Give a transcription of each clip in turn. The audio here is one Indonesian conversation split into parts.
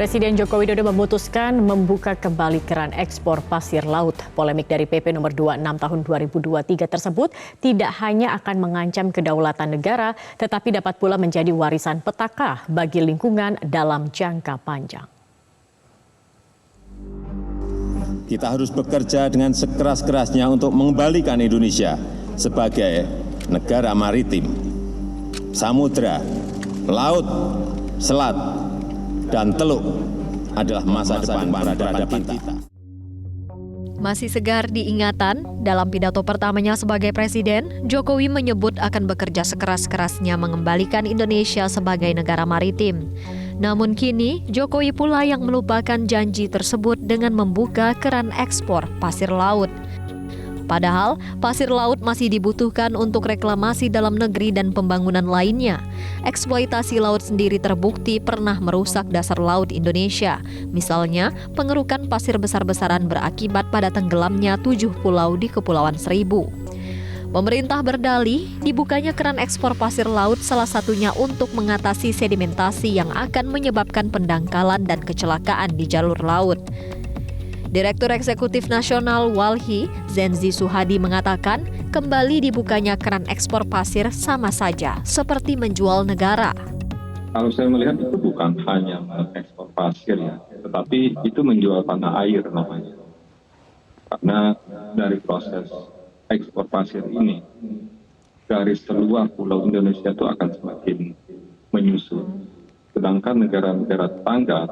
Presiden Joko Widodo memutuskan membuka kembali keran ekspor pasir laut. Polemik dari PP nomor 26 tahun 2023 tersebut tidak hanya akan mengancam kedaulatan negara, tetapi dapat pula menjadi warisan petaka bagi lingkungan dalam jangka panjang. Kita harus bekerja dengan sekeras-kerasnya untuk mengembalikan Indonesia sebagai negara maritim, samudra, laut, selat, dan teluk adalah masa depan peradaban kita. Masih segar diingatan, dalam pidato pertamanya sebagai presiden, Jokowi menyebut akan bekerja sekeras-kerasnya mengembalikan Indonesia sebagai negara maritim. Namun kini, Jokowi pula yang melupakan janji tersebut dengan membuka keran ekspor pasir laut. Padahal, pasir laut masih dibutuhkan untuk reklamasi dalam negeri dan pembangunan lainnya. Eksploitasi laut sendiri terbukti pernah merusak dasar laut Indonesia. Misalnya, pengerukan pasir besar-besaran berakibat pada tenggelamnya 7 pulau di Kepulauan Seribu. Pemerintah berdalih, dibukanya keran ekspor pasir laut salah satunya untuk mengatasi sedimentasi yang akan menyebabkan pendangkalan dan kecelakaan di jalur laut. Direktur Eksekutif Nasional Walhi, Zenzi Suhadi mengatakan, kembali dibukanya keran ekspor pasir sama saja seperti menjual negara. Kalau saya melihat itu bukan hanya ekspor pasir ya, tetapi itu menjual tanah air namanya. Karena dari proses ekspor pasir ini, garis seluas pulau Indonesia itu akan semakin menyusut. Sedangkan negara-negara tetangga,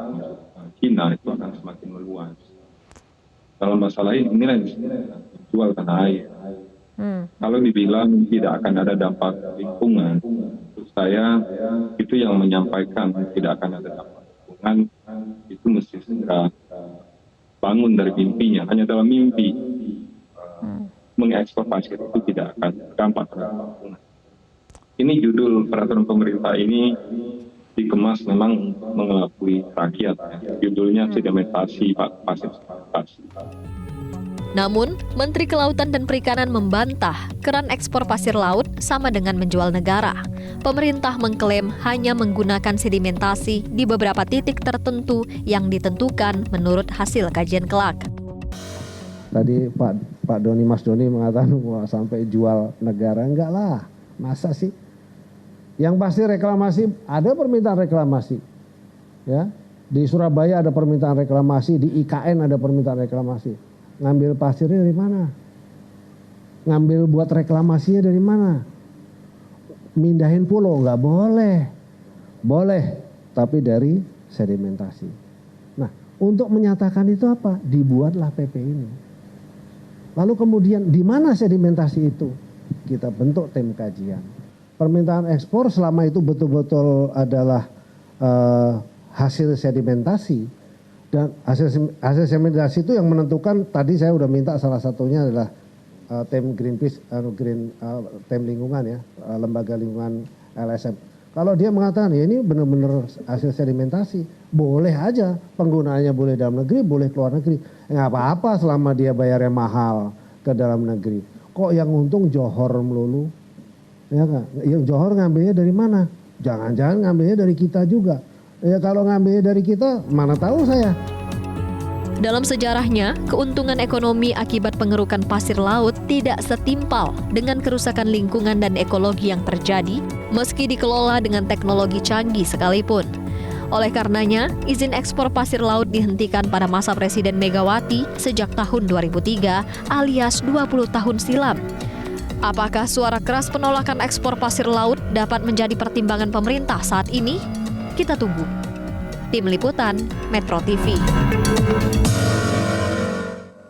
China itu akan semakin meluas. Dalam masalah ini, inilah yang jual tanah air. Kalau dibilang tidak akan ada dampak lingkungan, menurut saya itu yang menyampaikan tidak akan ada dampak lingkungan, itu mesti segera bangun dari mimpinya. Hanya dalam mimpi mengekspor pasir itu tidak akan berdampak terhadap lingkungan. Ini judul peraturan pemerintah ini dikemas memang mengelabui rakyat. Judulnya sedimentasi pasir. Namun, Menteri Kelautan dan Perikanan membantah keran ekspor pasir laut sama dengan menjual negara. Pemerintah mengklaim hanya menggunakan sedimentasi di beberapa titik tertentu yang ditentukan menurut hasil kajian kelak. Tadi Pak Doni, Mas Doni mengatakan wah, sampai jual negara, enggak lah, masa sih? Yang pasti reklamasi, ada permintaan reklamasi. Ya, di Surabaya ada permintaan reklamasi, di IKN ada permintaan reklamasi. Ngambil pasirnya dari mana? Ngambil buat reklamasinya dari mana? Mindahin pulau, nggak boleh. Boleh, tapi dari sedimentasi. Nah, untuk menyatakan itu apa? Dibuatlah PP ini. Lalu kemudian di mana sedimentasi itu? Kita bentuk tim kajian. Permintaan ekspor selama itu betul-betul adalah hasil sedimentasi, dan hasil sedimentasi itu yang menentukan. Tadi saya udah minta salah satunya adalah tim Greenpeace, tim lingkungan ya, lembaga lingkungan LSM. Kalau dia mengatakan ya ini benar-benar hasil sedimentasi, boleh aja penggunaannya, boleh dalam negeri, boleh keluar negeri, nggak apa-apa selama dia bayarnya mahal ke dalam negeri. Kok yang untung Johor melulu? Ya kan? Yang Johor ngambilnya dari mana? Jangan-jangan ngambilnya dari kita juga. Ya kalau ngambilnya dari kita, mana tahu saya. Dalam sejarahnya, keuntungan ekonomi akibat pengerukan pasir laut tidak setimpal dengan kerusakan lingkungan dan ekologi yang terjadi, meski dikelola dengan teknologi canggih sekalipun. Oleh karenanya, izin ekspor pasir laut dihentikan pada masa Presiden Megawati sejak tahun 2003 alias 20 tahun silam. Apakah suara keras penolakan ekspor pasir laut dapat menjadi pertimbangan pemerintah saat ini? Kita tunggu. Tim Liputan, Metro TV.